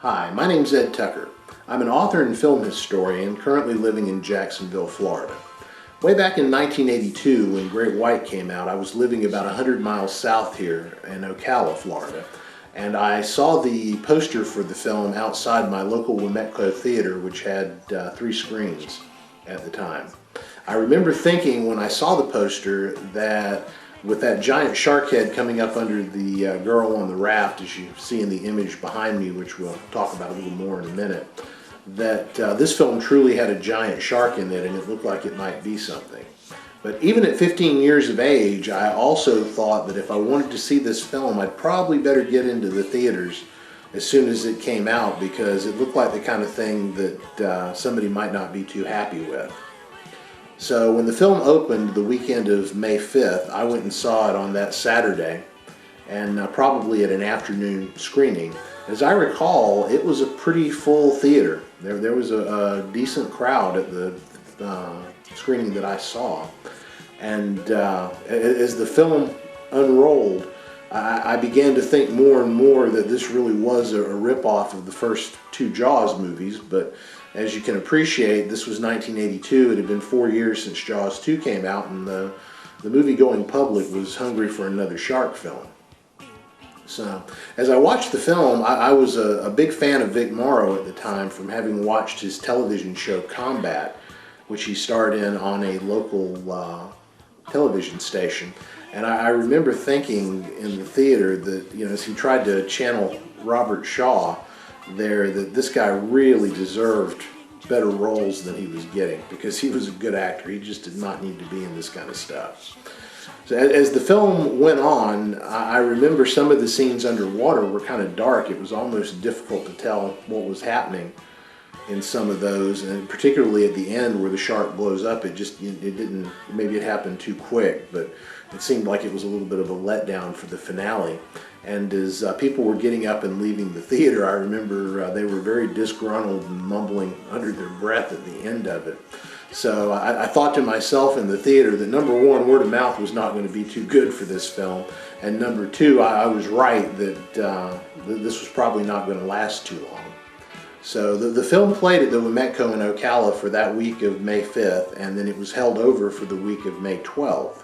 Hi, my name's Ed Tucker. I'm an author and film historian currently living in Jacksonville, Florida. Way back in 1982 when Great White came out, I was living about 100 miles south here in Ocala, Florida, and I saw the poster for the film outside my local Wometco theater, which had 3 screens at the time. I remember thinking when I saw the poster that with that giant shark head coming up under the girl on the raft, as you see in the image behind me, which we'll talk about a little more in a minute, that this film truly had a giant shark in it and it looked like it might be something. But even at 15 years of age, I also thought that if I wanted to see this film, I'd probably better get into the theaters as soon as it came out, because it looked like the kind of thing that somebody might not be too happy with. So when the film opened the weekend of May 5th, I went and saw it on that Saturday, and probably at an afternoon screening. As I recall, it was a pretty full theater. There was a decent crowd at the screening that I saw. And as the film unrolled, I began to think more and more that this really was a ripoff of the first 2 Jaws movies, but as you can appreciate, this was 1982. It had been 4 years since Jaws 2 came out, and the movie-going public was hungry for another shark film. So, as I watched the film, I was a big fan of Vic Morrow at the time from having watched his television show Combat, which he starred in on a local television station. And I remember thinking in the theater that, you know, as he tried to channel Robert Shaw there, that this guy really deserved better roles than he was getting, because he was a good actor. He just did not need to be in this kind of stuff. So as the film went on, I remember some of the scenes underwater were kind of dark. It was almost difficult to tell what was happening in some of those, and particularly at the end where the shark blows up, it didn't, maybe it happened too quick, but it seemed like it was a little bit of a letdown for the finale. And as people were getting up and leaving the theater, I remember they were very disgruntled and mumbling under their breath at the end of it. So I thought to myself in the theater that number one, word of mouth was not going to be too good for this film, and number two, I was right that this was probably not going to last too long. So the film played at the Wometco in Ocala for that week of May 5th, and then it was held over for the week of May 12th.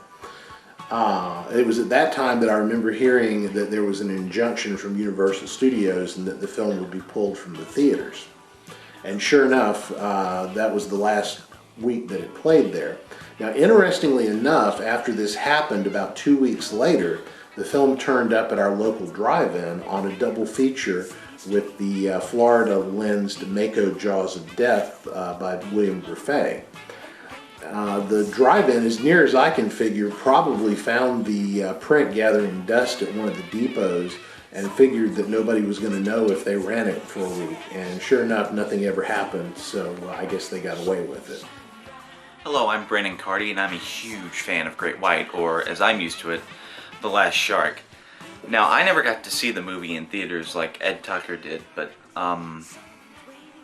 It was at that time that I remember hearing that there was an injunction from Universal Studios and that the film would be pulled from the theaters. And sure enough, that was the last week that it played there. Now, interestingly enough, after this happened, about 2 weeks later, the film turned up at our local drive-in on a double feature with the Florida-lensed Mako Jaws of Death by William Griffey. The drive-in, as near as I can figure, probably found the print gathering dust at one of the depots and figured that nobody was going to know if they ran it for a week. And sure enough, nothing ever happened, so I guess they got away with it. Hello, I'm Brannon Carty, and I'm a huge fan of Great White, or as I'm used to it, The Last Shark. Now, I never got to see the movie in theaters like Ed Tucker did, but on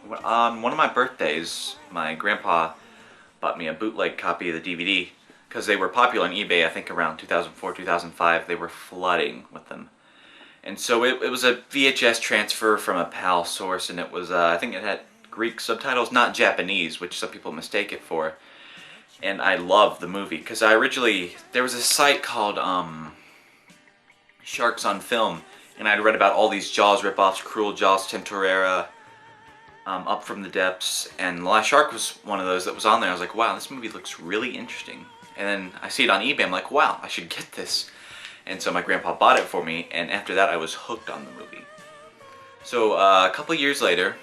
one of my birthdays, my grandpa bought me a bootleg copy of the DVD, because they were popular on eBay, I think around 2004, 2005. They were flooding with them. And so it was a VHS transfer from a PAL source, and it was, I think it had Greek subtitles, not Japanese, which some people mistake it for. And I loved the movie, because there was a site called Sharks on Film, and I'd read about all these Jaws ripoffs, Cruel Jaws, Temperatura, Up from the Depths, and The Last Shark was one of those that was on there. I was like, wow, this movie looks really interesting. And then I see it on eBay, I'm like, wow, I should get this. And so my grandpa bought it for me, and after that I was hooked on the movie. So a couple years later,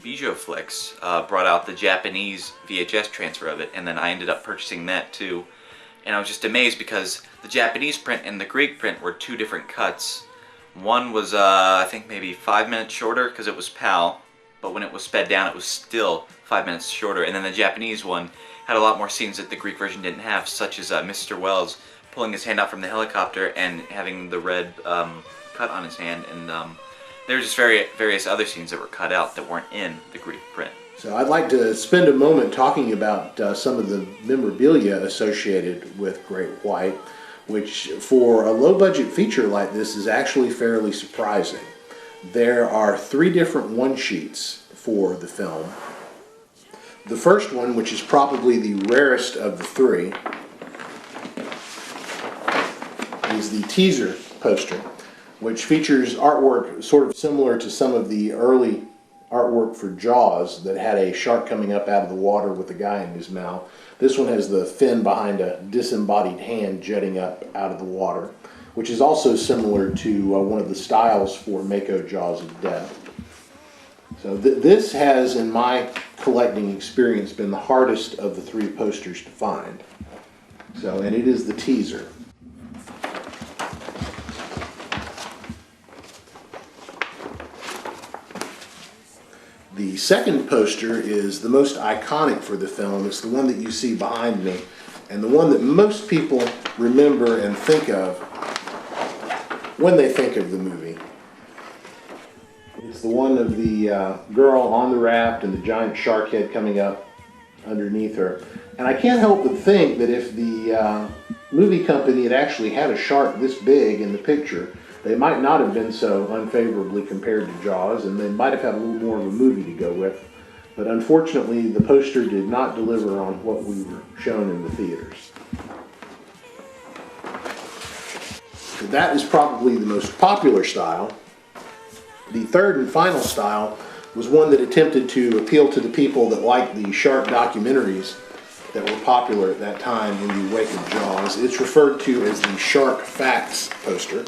Bijoflix brought out the Japanese VHS transfer of it, and then I ended up purchasing that too. And I was just amazed because the Japanese print and the Greek print were 2 different cuts. One was, I think maybe 5 minutes shorter because it was PAL, but when it was sped down it was still 5 minutes shorter. And then the Japanese one had a lot more scenes that the Greek version didn't have, such as Mr. Wells pulling his hand out from the helicopter and having the red cut on his hand, and there were just various other scenes that were cut out that weren't in the Greek print. So I'd like to spend a moment talking about some of the memorabilia associated with Great White, which for a low-budget feature like this is actually fairly surprising. There are 3 different one-sheets for the film. The first one, which is probably the rarest of the 3, is the teaser poster, which features artwork sort of similar to some of the early artwork for Jaws that had a shark coming up out of the water with a guy in his mouth. This one has the fin behind a disembodied hand jutting up out of the water, which is also similar to one of the styles for Mako Jaws of Death. So this has, in my collecting experience, been the hardest of the 3 posters to find. So, and it is the teaser. The second poster is the most iconic for the film. It's the one that you see behind me, and the one that most people remember and think of when they think of the movie. It's the one of the girl on the raft and the giant shark head coming up underneath her. And I can't help but think that if the movie company had actually had a shark this big in the picture, they might not have been so unfavorably compared to Jaws, and they might have had a little more of a movie to go with. But unfortunately, the poster did not deliver on what we were shown in the theaters. So that is probably the most popular style. The third and final style was one that attempted to appeal to the people that liked the shark documentaries that were popular at that time in the wake of Jaws. It's referred to as the Shark Facts poster.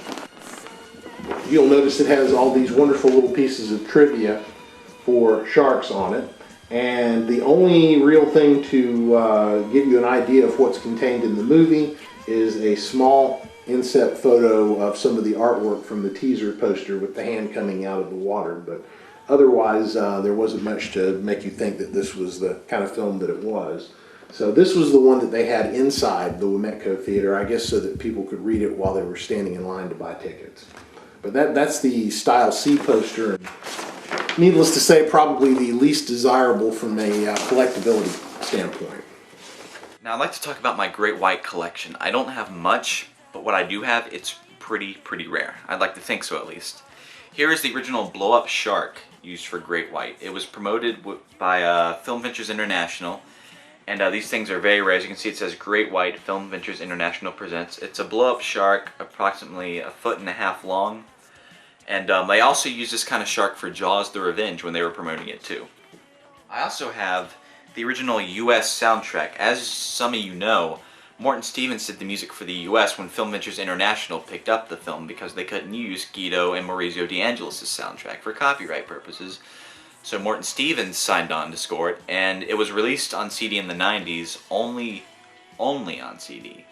You'll notice it has all these wonderful little pieces of trivia for sharks on it. And the only real thing to give you an idea of what's contained in the movie is a small inset photo of some of the artwork from the teaser poster with the hand coming out of the water. But otherwise, there wasn't much to make you think that this was the kind of film that it was. So this was the one that they had inside the Wometco Theater, I guess so that people could read it while they were standing in line to buy tickets. But that's the Style C poster, and needless to say, probably the least desirable from a collectability standpoint. Now I'd like to talk about my Great White collection. I don't have much, but what I do have, it's pretty rare. I'd like to think so, at least. Here is the original blow-up shark used for Great White. It was promoted by Film Ventures International, and these things are very rare. As you can see, it says Great White Film Ventures International presents. It's a blow-up shark, approximately 1.5 feet long. And they also used this kind of shark for Jaws: The Revenge when they were promoting it too. I also have the original US soundtrack. As some of you know, Morton Stevens did the music for the US when Film Ventures International picked up the film because they couldn't use Guido and Maurizio De Angelis' soundtrack for copyright purposes. So Morton Stevens signed on to score it, and it was released on CD in the 90s, only on CD.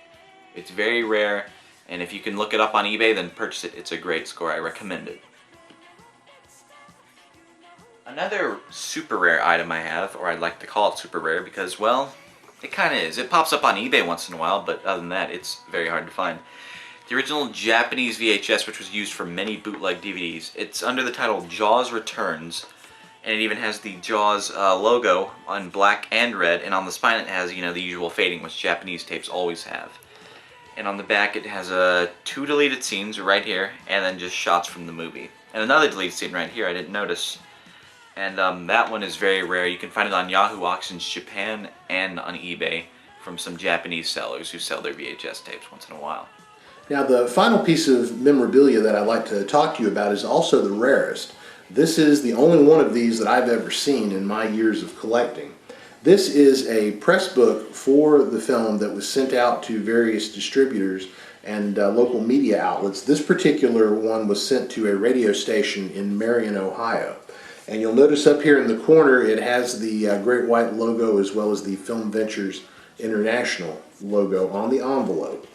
It's very rare. And if you can look it up on eBay, then purchase it. It's a great score. I recommend it. Another super rare item I have, or I'd like to call it super rare because, well, it kind of is. It pops up on eBay once in a while, but other than that, it's very hard to find. The original Japanese VHS, which was used for many bootleg DVDs. It's under the title Jaws Returns, and it even has the Jaws logo on black and red, and on the spine it has, you know, the usual fading, which Japanese tapes always have. And on the back it has 2 deleted scenes right here, and then just shots from the movie. And another deleted scene right here I didn't notice. And that one is very rare. You can find it on Yahoo Auctions Japan and on eBay from some Japanese sellers who sell their VHS tapes once in a while. Now the final piece of memorabilia that I'd like to talk to you about is also the rarest. This is the only one of these that I've ever seen in my years of collecting. This is a press book for the film that was sent out to various distributors and local media outlets. This particular one was sent to a radio station in Marion, Ohio. And you'll notice up here in the corner it has the Great White logo as well as the Film Ventures International logo on the envelope.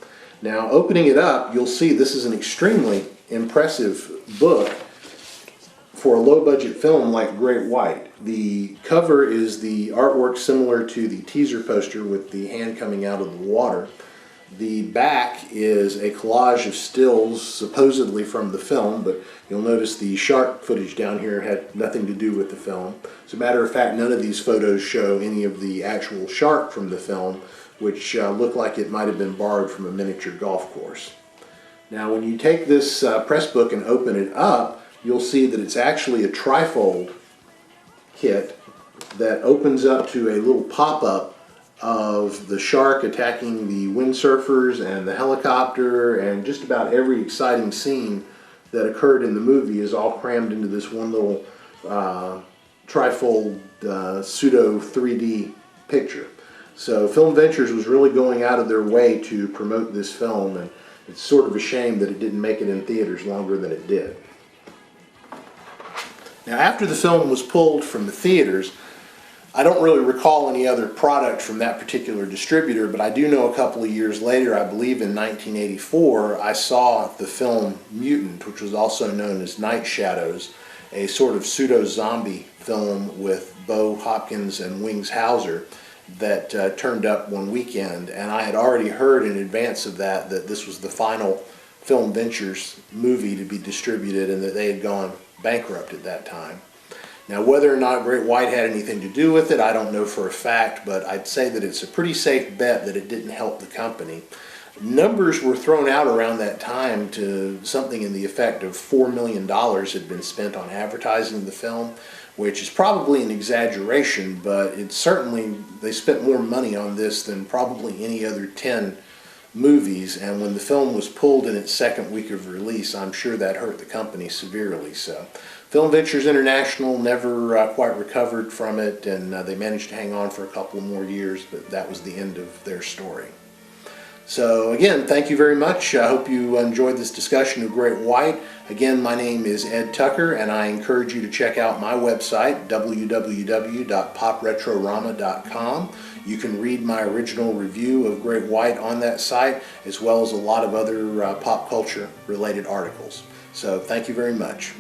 Now opening it up, you'll see this is an extremely impressive book for a low-budget film like Great White. The cover is the artwork similar to the teaser poster with the hand coming out of the water. The back is a collage of stills supposedly from the film, but you'll notice the shark footage down here had nothing to do with the film. As a matter of fact, none of these photos show any of the actual shark from the film, which look like it might have been borrowed from a miniature golf course. Now when you take this press book and open it up, you'll see that it's actually a trifold kit that opens up to a little pop-up of the shark attacking the windsurfers and the helicopter, and just about every exciting scene that occurred in the movie is all crammed into this one little trifold pseudo 3D picture. So Film Ventures was really going out of their way to promote this film, and it's sort of a shame that it didn't make it in theaters longer than it did. Now, after the film was pulled from the theaters, I don't really recall any other product from that particular distributor, but I do know a couple of years later, I believe in 1984, I saw the film Mutant, which was also known as Night Shadows, a sort of pseudo-zombie film with Bo Hopkins and Wings Hauser that turned up one weekend, and I had already heard in advance of that this was the final Film Ventures movie to be distributed and that they had gone bankrupt at that time. Now, whether or not Great White had anything to do with it, I don't know for a fact, but I'd say that it's a pretty safe bet that it didn't help the company. Numbers were thrown out around that time to something in the effect of $4 million had been spent on advertising the film, which is probably an exaggeration, but it's certainly, they spent more money on this than probably any other 10 movies, and when the film was pulled in its second week of release, I'm sure that hurt the company severely. So Film Ventures International never quite recovered from it, and they managed to hang on for a couple more years, but that was the end of their story. So again, thank you very much. I hope you enjoyed this discussion of Great White. Again, my name is Ed Tucker, and I encourage you to check out my website, www.popretrorama.com. You can read my original review of Great White on that site, as well as a lot of other pop culture related articles. So thank you very much.